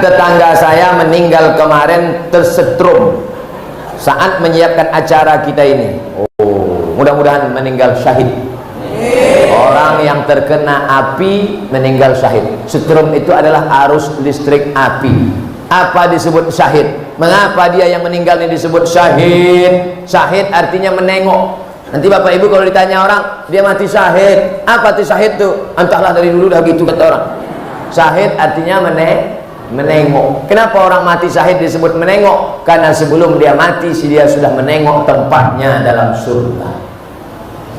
tetangga saya meninggal kemarin tersetrum saat menyiapkan acara kita ini. Oh, mudah-mudahan meninggal syahid. Orang yang terkena api meninggal syahid. Setrum itu adalah arus listrik api. Apa disebut syahid? Mengapa dia yang meninggal ini disebut syahid? Syahid artinya menengok. Nanti bapak ibu kalau ditanya orang, dia mati syahid, apa itu syahid tuh? Entahlah, dari dulu dah gitu kata orang. Syahid artinya menengok. Kenapa orang mati syahid disebut menengok? Karena sebelum dia mati, dia sudah menengok tempatnya dalam surga.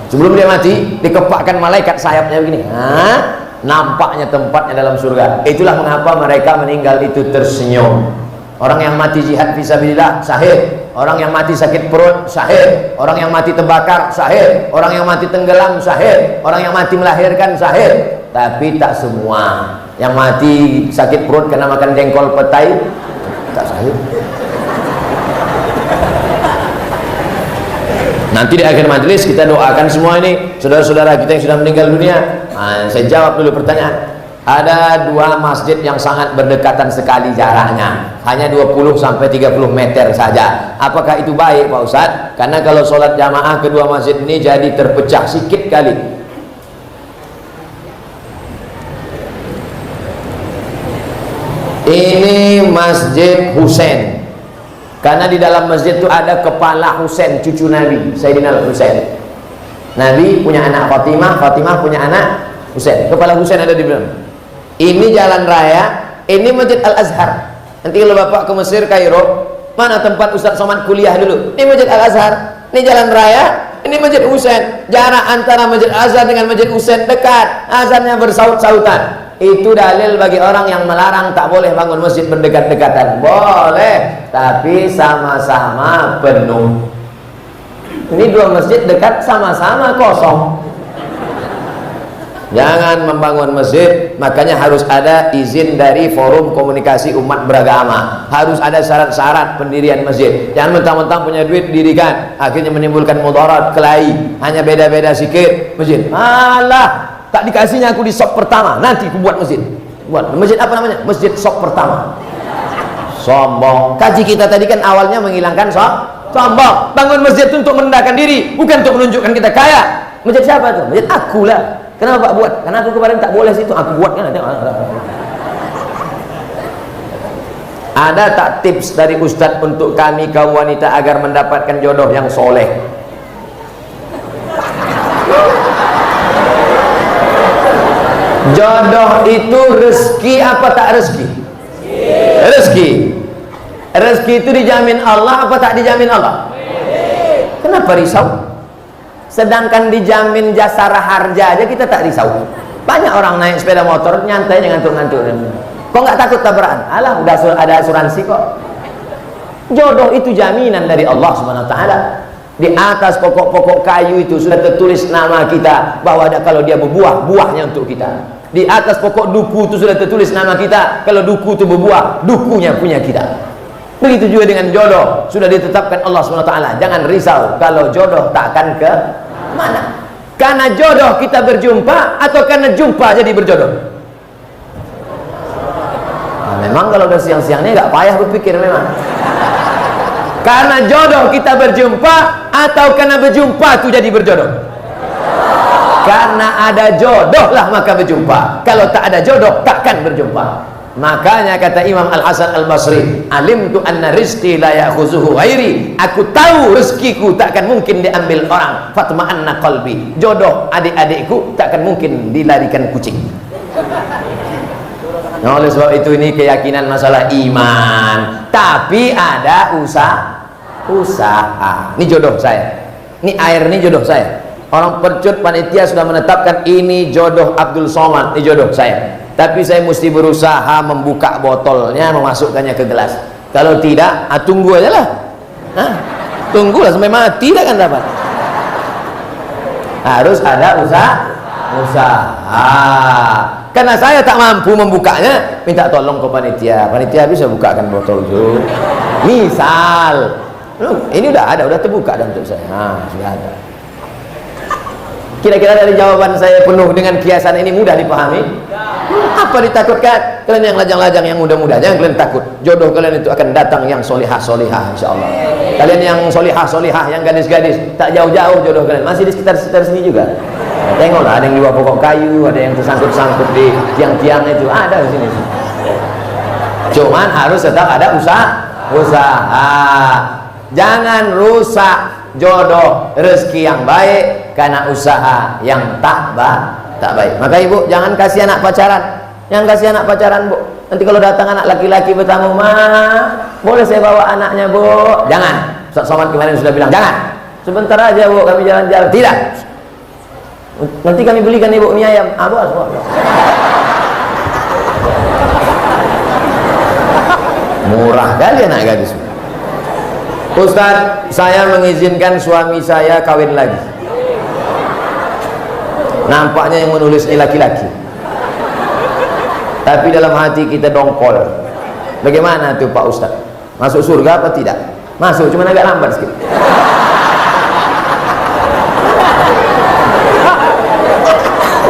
Sebelum dia mati, dikepakkan malaikat sayapnya begini, nampaknya tempatnya dalam surga. Itulah mengapa mereka meninggal itu tersenyum. Orang yang mati jihad fisabilillah syahid, orang yang mati sakit perut syahid, orang yang mati terbakar syahid, orang yang mati tenggelam syahid, orang yang mati melahirkan syahid. Tapi tak semua. Yang mati sakit perut karena makan jengkol petai tak syahid. Nanti di akhir majelis kita doakan semua ini saudara-saudara kita yang sudah meninggal dunia. Saya jawab dulu pertanyaan. Ada dua masjid yang sangat berdekatan sekali jaraknya, hanya 20 sampai 30 meter saja. Apakah itu baik Pak Ustadz? Karena kalau sholat jamaah kedua masjid ini jadi terpecah sikit kali. Ini Masjid Husain, karena di dalam masjid itu ada kepala Husain, cucu Nabi Sayyidina Husain. Nabi punya anak Fatimah, Fatimah punya anak Husain. Kepala Husain ada di belakang. Ini jalan raya, ini Masjid Al-Azhar. Nanti kalau bapak ke Mesir, Kairo, mana tempat Ustadz Somad kuliah dulu? Ini Masjid Al-Azhar, ini jalan raya, ini Masjid Husain. Jarak antara Masjid Al-Azhar dengan Masjid Husain dekat, azannya bersaut-sautan. Itu dalil bagi orang yang melarang tak boleh bangun masjid berdekat-dekatan. Boleh, tapi sama-sama penuh. Ini dua masjid dekat, sama-sama kosong. Jangan membangun masjid, makanya harus ada izin dari Forum Komunikasi Umat Beragama. Harus ada syarat-syarat pendirian masjid. Jangan mentang-mentang punya duit dirikan, akhirnya menimbulkan mudarat, kelahi. Hanya beda-beda sikit masjid. Alah, tak dikasihnya aku di sop pertama, nanti aku buat masjid. Buat masjid apa namanya? Masjid sop pertama. Sombong. Kaji kita tadi kan awalnya menghilangkan sombong. Bangun masjid itu untuk merendahkan diri, bukan untuk menunjukkan kita kaya. Masjid siapa tuh? Masjid aku lah. Kenapa Pak buat? Karena aku kemarin tak boleh situ, aku buat kan. Ada tak tips dari Ustadz untuk kami kaum wanita agar mendapatkan jodoh yang soleh? Jodoh itu rezeki apa tak rezeki? Rezeki. Rezeki itu dijamin Allah apa tak dijamin Allah? Kenapa risau? Sedangkan dijamin jasara harja aja kita tak risau. Banyak orang naik sepeda motor nyantai ngantuk-ngantuk. Kok nggak takut tabrakan? Alah, udah ada asuransi kok. Jodoh itu jaminan dari Allah Subhanahu wa taala. Di atas pokok-pokok kayu itu sudah tertulis nama kita, bahwa kalau dia berbuah, buahnya untuk kita. Di atas pokok duku itu sudah tertulis nama kita, kalau duku itu berbuah, dukunya punya kita. Begitu juga dengan jodoh, sudah ditetapkan Allah Subhanahu wa taala. Jangan risau kalau jodoh tak akan ke mana? Karena jodoh kita berjumpa atau karena jumpa jadi berjodoh? Nah, memang kalau udah siang-siang ini nggak payah berpikir memang. Karena jodoh kita berjumpa atau karena berjumpa itu jadi berjodoh? Karena ada jodoh lah maka berjumpa. Kalau tak ada jodoh takkan berjumpa. Makanya kata Imam Al-Hasan Al-Basri, alimtu anna rizqi la ya'khuzuhu ghairi. Aku tahu rezekiku takkan mungkin diambil orang. Fatma'anna qalbi. Jodoh adik-adikku takkan mungkin dilarikan kucing. Nah, oleh sebab itu ini keyakinan masalah iman. Tapi ada usaha. Ini jodoh saya. Ini air, ini jodoh saya. Orang percut panitia sudah menetapkan ini jodoh Abdul Somad, ini jodoh saya. Tapi saya mesti berusaha membuka botolnya, memasukkannya ke gelas. Kalau tidak, tunggu aja lah. Tunggulah sampai mati, tidak akan dapat. Harus ada usaha. Karena saya tak mampu membukanya, minta tolong ke panitia. Panitia bisa bukakan botol itu. Misal, ini udah terbuka dan untuk saya. Sudah ada. Kira-kira dari jawaban saya penuh dengan kiasan ini mudah dipahami? Apa ditakutkan? Kalian yang lajang-lajang, yang muda-muda, jangan kalian takut. Jodoh kalian itu akan datang yang solihah-solihah, insyaallah. Kalian yang solihah-solihah, yang gadis-gadis, tak jauh-jauh jodoh kalian, masih di sekitar sini juga. Tengoklah, ada yang di bawah pokok kayu, ada yang tersangkut-sangkut di tiang-tiang itu, ada di sini. Cuman harus tetap ada usaha. Jangan rusak jodoh, rezeki yang baik karena usaha yang tak baik. Maka ibu jangan kasih anak pacaran. Jangan kasih anak pacaran, Bu. Nanti kalau datang anak laki-laki bertamu, "Ma, boleh saya bawa anaknya, Bu?" Jangan. Ustaz Somad kemarin sudah bilang, "Jangan. Sebentar aja, Bu, kami jalan-jalan." Tidak. Nanti kami belikan ibu mie ayam. Boleh. Murah kali anak gadis. Ustaz, saya mengizinkan suami saya kawin lagi. Nampaknya yang menulis ini laki-laki, tapi dalam hati kita dongkol. Bagaimana tuh Pak Ustaz? Masuk surga apa tidak? Masuk, cuma agak lambat sedikit.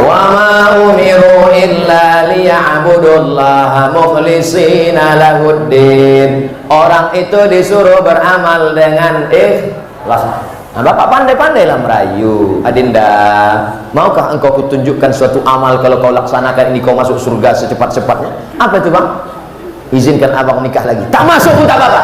Wa ma umiru illa liya'budullaha mukhlishina lahuddin. Orang itu disuruh beramal dengan ikhlas. Nah, Bapak pandai-pandailah merayu. Adinda, maukah engkau kutunjukkan suatu amal, kalau kau laksanakan ini kau masuk surga secepat-cepatnya? Apa itu, Bang? Izinkan abang nikah lagi. Tak masuk pun tak apa-apa.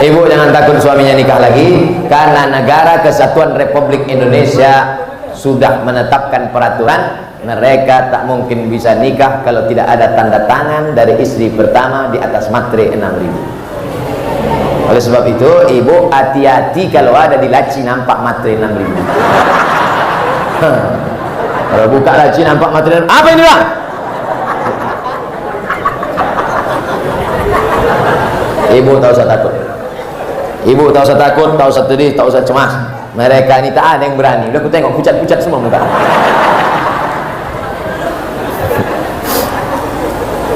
Ibu jangan takut suaminya nikah lagi, karena Negara Kesatuan Republik Indonesia sudah menetapkan peraturan mereka tak mungkin bisa nikah kalau tidak ada tanda tangan dari istri pertama di atas matre 6.000. Oleh sebab itu ibu hati-hati kalau ada di laci nampak matre 6.000. Kalau buka laci nampak matre 6.000, apa ini, Bang? Ibu tak usah takut. Ibu tak usah takut, tak usah sedih, tak usah cemas. Mereka ini tak ada yang berani. Udah aku tengok pucat-pucat semua muka.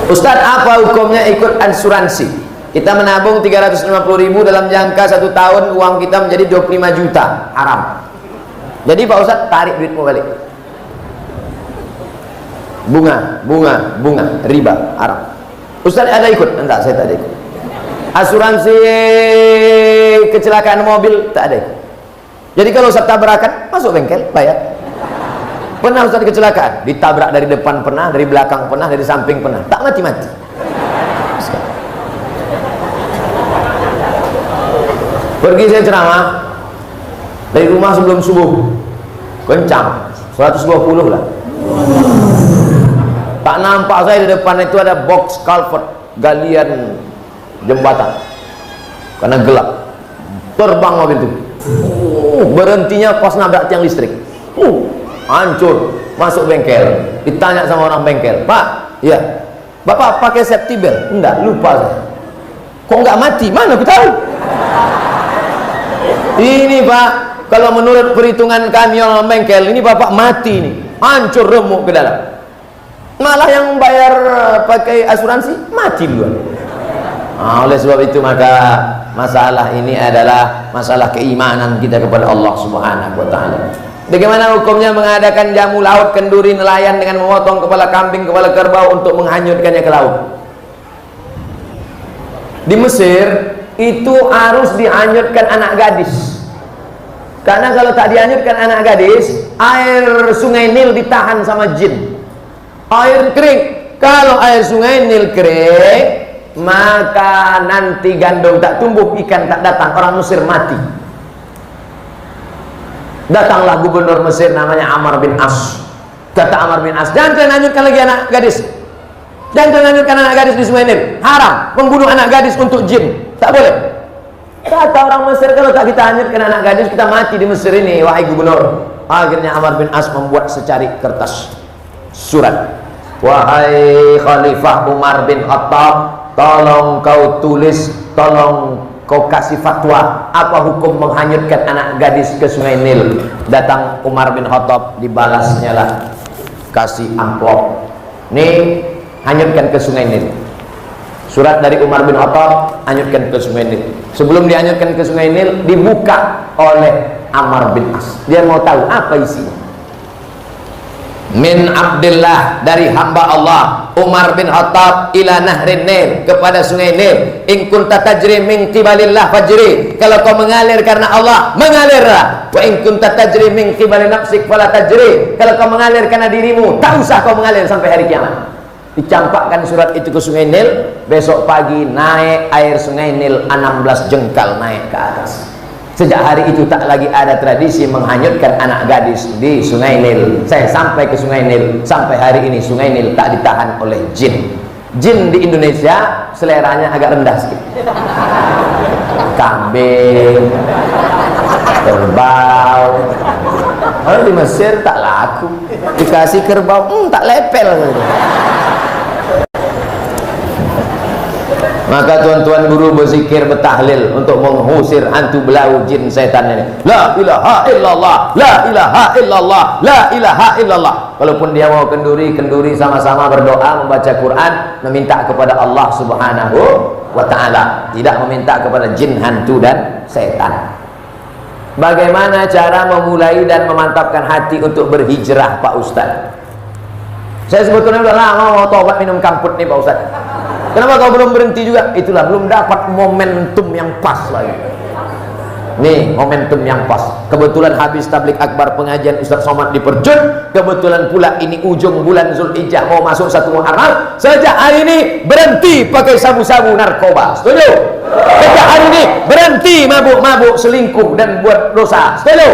Ustaz, apa hukumnya ikut asuransi? Kita menabung 350.000 dalam jangka 1 tahun, uang kita menjadi 25 juta. Haram. Jadi Pak Ustaz, tarik duitmu balik. Bunga, riba, haram. Ustaz ada ikut? Enggak, saya tak ada ikut. Asuransi kecelakaan mobil tak ada ikut. Jadi kalau Ustaz tabrakan, masuk bengkel, bayar. Pernah Ustaz kecelakaan, ditabrak dari depan pernah, dari belakang pernah, dari samping pernah, tak mati-mati. Pergi saya ceramah dari rumah sebelum subuh, kencang 120 lah. Tak nampak saya di depan itu ada box culvert, galian jembatan, karena gelap. Terbang mobil itu, berhentinya pas nabrak tiang listrik. Hancur, masuk bengkel, ditanya sama orang bengkel, "Pak, ya, Bapak pakai safety belt?" "Enggak, lupa saya." "Kok enggak mati?" "Mana aku tahu." "Ini Pak, kalau menurut perhitungan kami orang bengkel, ini Bapak mati nih, hancur remuk ke dalam." Malah yang bayar pakai asuransi mati duluan. Oleh sebab itu maka masalah ini adalah masalah keimanan kita kepada Allah Subhanahu wa taala. Bagaimana hukumnya mengadakan jamu laut, kenduri, nelayan dengan memotong kepala kambing, kepala kerbau untuk menghanyutkannya ke laut? Di Mesir itu harus dihanyutkan anak gadis, karena kalau tak dihanyutkan anak gadis, air sungai Nil ditahan sama jin. Air kering, kalau air sungai Nil kering, maka nanti gandum tak tumbuh, ikan tak datang, orang Mesir mati. Datanglah gubernur Mesir namanya Amr bin As. Kata Amr bin As, "Jangan kalian hanyutkan lagi anak gadis. Jangan kalian hanyutkan anak gadis di sungai Nil. Haram membunuh anak gadis untuk jin. Tak boleh." Kata orang Mesir, kalau tak kita hanyutkan anak gadis, kita mati di Mesir ini, wahai gubernur. Akhirnya Amr bin As membuat secari kertas surat, "Wahai Khalifah Umar bin Khattab, tolong kau tulis, tolong kau kasih fatwa, apa hukum menghanyutkan anak gadis ke sungai Nil." Datang Umar bin Khattab, dibalasnya lah, kasih amplop, "Nih, hanyutkan ke sungai Nil." Surat dari Umar bin Khattab, anyutkan ke Sungai Nil. Sebelum dianyutkan ke Sungai Nil, dibuka oleh Amr bin As. Dia mau tahu apa isinya. Min Abdillah, dari hamba Allah Umar bin Khattab, ila nahrin Nil, kepada Sungai Nil. In kunta tajri min qibalillah fajri, kalau kau mengalir karena Allah, mengalirlah. Wa in kunta tajri min qibali nafsik fala tajri, kalau kau mengalir karena dirimu, tak usah kau mengalir sampai hari kiamat. Dicampakkan surat itu ke Sungai Nil. Besok pagi naik air Sungai Nil 16 jengkal naik ke atas. Sejak hari itu tak lagi ada tradisi menghanyutkan anak gadis di Sungai Nil. Saya sampai ke Sungai Nil, sampai hari ini Sungai Nil tak ditahan oleh jin. Jin di Indonesia seleranya agak rendah sedikit. Kambing, kerbau. Kalau di Mesir tak laku, dikasih kerbau, tak lepel. Maka tuan-tuan guru berzikir, bertahlil untuk mengusir hantu belau jin setan ini. La ilaha illallah, la ilaha illallah, la ilaha illallah. Walaupun dia mau kenduri, kenduri sama-sama berdoa, membaca Quran, meminta kepada Allah Subhanahu wa ta'ala, tidak meminta kepada jin, hantu dan setan. Bagaimana cara memulai dan memantapkan hati untuk berhijrah, Pak Ustaz? Saya sebetulnya udah lama mau tobat minum kamput nih, Pak Ustaz. Kenapa kau belum berhenti juga? Itulah, belum dapat momentum yang pas lagi. Nih, momentum yang pas. Kebetulan habis tablik akbar pengajian Ustaz Somad di Percut. Kebetulan pula ini ujung bulan Zulhijjah, mau masuk 1 Muharram. Sejak hari ini berhenti pakai sabu-sabu narkoba. Setuju? Sejak hari ini berhenti mabuk-mabuk, selingkuh dan buat dosa. Setuju?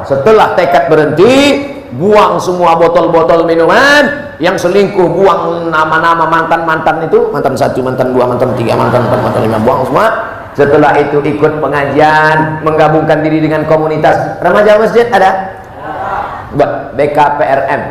Setelah tekad berhenti, buang semua botol-botol minuman. Yang selingkuh buang nama-nama mantan-mantan itu, mantan 1, mantan 2, mantan 3, mantan 4, mantan 5, buang semua. Setelah itu ikut pengajian, menggabungkan diri dengan komunitas remaja masjid. Ada? BKPRM,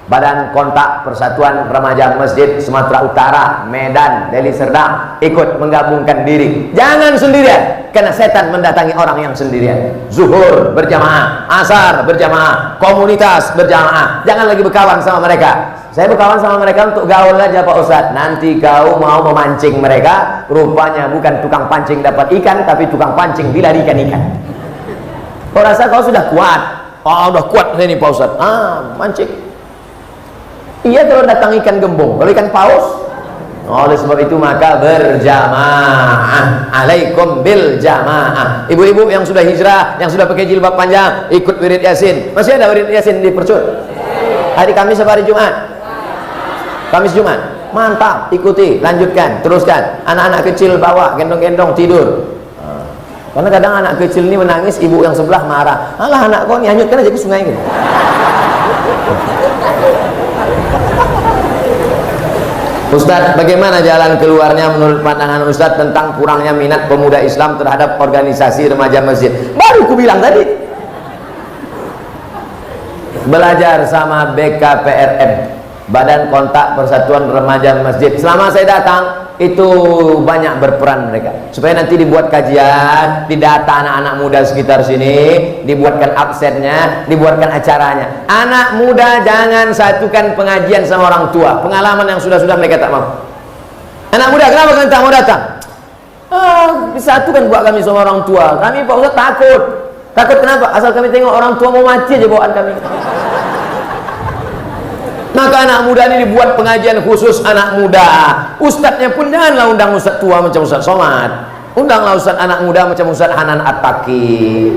Badan Kontak Persatuan Remaja Masjid Sumatera Utara, Medan, Deli Serdang. Ikut menggabungkan diri. Jangan sendirian, karena setan mendatangi orang yang sendirian. Zuhur berjamaah, asar berjamaah, komunitas berjamaah. Jangan lagi berkawan sama mereka. Saya berkawan sama mereka untuk gaul aja, Pak Ustadz. Nanti kau mau memancing mereka, rupanya bukan tukang pancing dapat ikan, tapi tukang pancing dilarikan ikan. Kau rasa kau sudah kuat? Oh, udah kuat ini, Pak Ustadz. Mancing. Iya, kalau datang ikan gembung, kalau ikan paus. Oleh sebab itu maka berjamaah. Alaikum bil jamaah. Ibu-ibu yang sudah hijrah, yang sudah pakai jilbab panjang, ikut wirid Yasin. Masih ada wirid Yasin di Percut? Hari Kamis apa hari Jumat? Kamis Jumat. Mantap, ikuti, lanjutkan, teruskan. Anak-anak kecil bawa, gendong-gendong, tidur. Karena kadang anak kecil ini menangis, ibu yang sebelah marah. Alah, anak kau nih, hanyutkan aja ke sungai gitu. Ustadz, bagaimana jalan keluarnya menurut pandangan Ustadz tentang kurangnya minat pemuda Islam terhadap organisasi remaja masjid? Baru ku bilang tadi. Belajar sama BKPRM, Badan Kontak Persatuan Remaja Masjid. Selama saya datang, itu banyak berperan mereka. Supaya nanti dibuat kajian, didata anak-anak muda sekitar sini, dibuatkan absennya, dibuatkan acaranya. Anak muda jangan satukan pengajian sama orang tua. Pengalaman yang sudah-sudah mereka tak mau. Anak muda, kenapa kalian tak mau datang? Disatukan buat kami sama orang tua. Kami, Pak Ustaz, takut. Takut kenapa? Asal kami tengok orang tua mau mati aja bawaan kami. Maka anak muda ini dibuat pengajian khusus anak muda. Ustadznya pun janganlah undang ustadz tua macam Ustadz Somad. Undanglah ustadz anak muda macam Ustadz Hanan At-Taqi.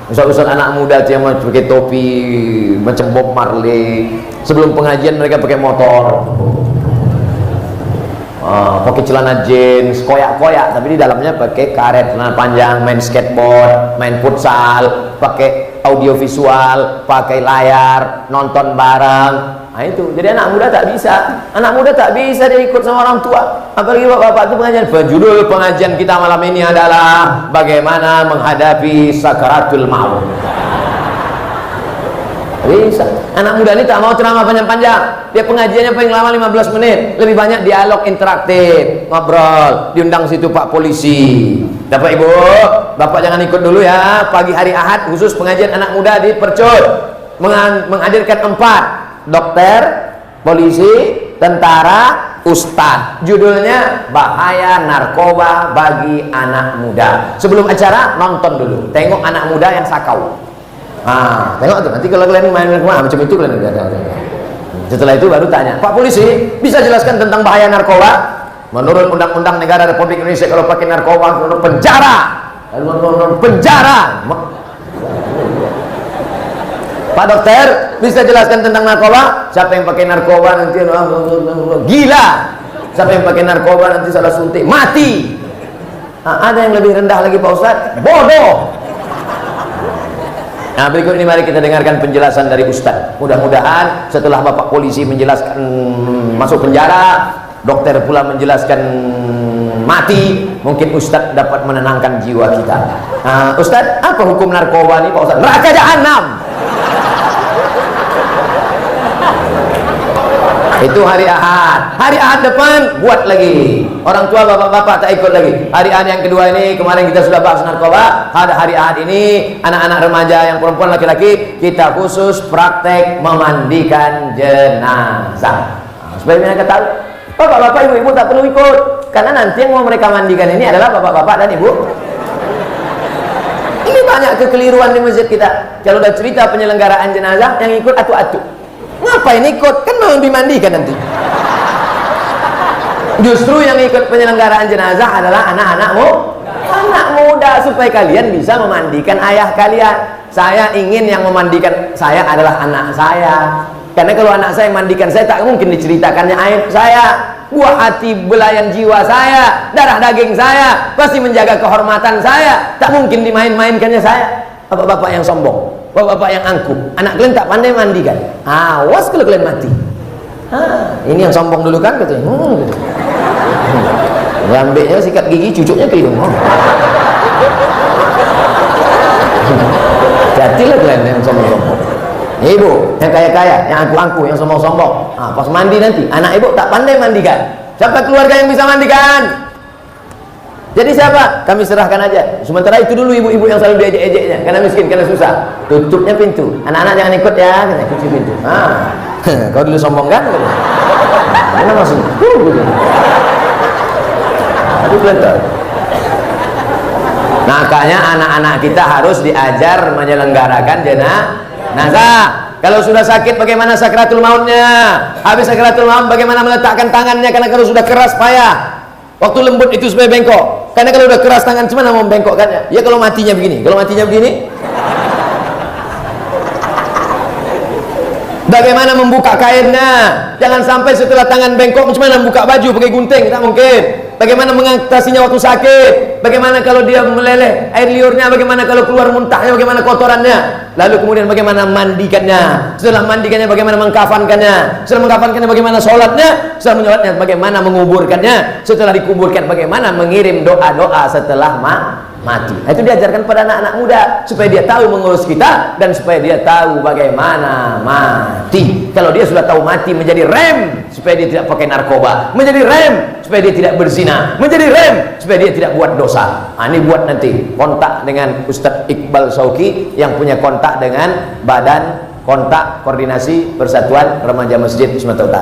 Ustadz anak muda yang pakai topi macam Bob Marley. Sebelum pengajian mereka pakai motor, pakai celana jeans, koyak-koyak, tapi di dalamnya pakai karet, celana panjang, main skateboard, main futsal, pakai audiovisual, pakai layar, nonton bareng. Nah itu, jadi anak muda tak bisa. Anak muda tak bisa dia ikut sama orang tua. Apalagi bapak-bapak itu pengajian. Judul pengajian kita malam ini adalah bagaimana menghadapi sakaratul maut. Bisa. Anak muda ini tak mau ceramah panjang-panjang. Dia pengajiannya paling lama 15 menit. Lebih banyak dialog interaktif, ngobrol. Diundang situ Pak Polisi. Bapak Ibu, Bapak jangan ikut dulu ya. Pagi hari Ahad khusus pengajian anak muda di Percut. Menghadirkan 4: dokter, polisi, tentara, Ustadz, judulnya bahaya narkoba bagi anak muda. Sebelum acara nonton dulu, tengok anak muda yang sakau. Tengok tuh, nanti kalau kalian main macam itu kalian lihat. Setelah itu baru tanya, Pak Polisi, bisa jelaskan tentang bahaya narkoba? Menurut Undang-Undang Negara Republik Indonesia, kalau pakai narkoba menurut penjara. Penjara. Pak Dokter, bisa jelaskan tentang narkoba? Siapa yang pakai narkoba nanti gila. Siapa yang pakai narkoba nanti salah suntik mati. Ada yang lebih rendah lagi Pak Ustadz, bodoh. Nah, berikut ini mari kita dengarkan penjelasan dari Ustadz. Mudah-mudahan setelah Bapak Polisi menjelaskan masuk penjara, dokter pula menjelaskan mati, mungkin Ustadz dapat menenangkan jiwa kita. Ustadz, apa hukum narkoba ini Pak Ustadz? Neraka jahanam. Itu hari Ahad. Hari Ahad depan buat lagi. Orang tua bapak-bapak tak ikut lagi. Hari Ahad yang kedua ini, kemarin kita sudah bahas narkoba. Ada hari Ahad ini, anak-anak remaja yang perempuan laki-laki, kita khusus praktek memandikan jenazah. Supaya mereka tahu, bapak-bapak, ibu-ibu tak perlu ikut, karena nanti yang mau mereka mandikan ini adalah bapak-bapak dan ibu. Ini banyak kekeliruan di masjid kita. Kalau udah cerita penyelenggaraan jenazah, yang ikut atu-atu. Ngapain ikut? Kan mau dimandikan nanti. Justru yang ikut penyelenggaraan jenazah adalah anak-anakmu, anak muda, supaya kalian bisa memandikan ayah kalian. Saya ingin yang memandikan saya adalah anak saya. Karena kalau anak saya mandikan saya, tak mungkin diceritakannya aib saya, buah hati belayan jiwa saya, darah daging saya, pasti menjaga kehormatan saya. Tak mungkin dimain-mainkannya saya. Bapak-bapak yang sombong, bapak-bapak yang angkuh, anak kalian tak pandai mandikan, awas kalau kalian mati. Ini yang sombong dulu kan katanya. Lambeknya sikat gigi, cucuknya ke hidung. Jadilah kalian yang sombong-sombong. Ibu yang kaya-kaya, yang angkuh-angkuh, yang sombong-sombong, pas mandi nanti anak ibu tak pandai mandikan. Siapa keluarga yang bisa mandikan? Jadi siapa? Kami serahkan aja. Sementara itu dulu ibu-ibu yang selalu diejek-ejeknya, karena miskin, karena susah. Tutupnya pintu. Anak-anak jangan ikut ya, kunci pintu. Kau dulu sombong kan? Mana maksudnya? Aduh kelentar. Makanya anak-anak kita harus diajar menyelenggarakan jenazah. Kalau sudah sakit bagaimana sakratul mautnya? Habis sakratul maut bagaimana meletakkan tangannya? Karena kalau sudah keras payah. Waktu lembut itu supaya bengkok. Karena kalau udah keras tangan cuma mau bengkokkannya. Ya kalau matinya begini. Kalau matinya begini, bagaimana membuka kainnya? Jangan sampai setelah tangan bengkok macam mana membuka baju pakai gunting, tak mungkin. Bagaimana mengatasinya waktu sakit? Bagaimana kalau dia meleleh air liurnya? Bagaimana kalau keluar muntahnya? Bagaimana kotorannya? Lalu kemudian bagaimana mandikannya? Setelah mandikannya bagaimana mengkafankannya? Setelah mengkafankannya bagaimana sholatnya? Setelah menyolatnya bagaimana menguburkannya? Setelah dikuburkan bagaimana mengirim doa-doa setelah mati. Itu diajarkan pada anak-anak muda supaya dia tahu mengurus kita dan supaya dia tahu bagaimana mati. Kalau dia sudah tahu mati, menjadi rem supaya dia tidak pakai narkoba, menjadi rem supaya dia tidak berzina, menjadi rem supaya dia tidak buat dosa. Ini buat nanti kontak dengan Ustadz Iqbal Sauki yang punya kontak dengan Badan Kontak Koordinasi Persatuan Remaja Masjid Sumatera Utara.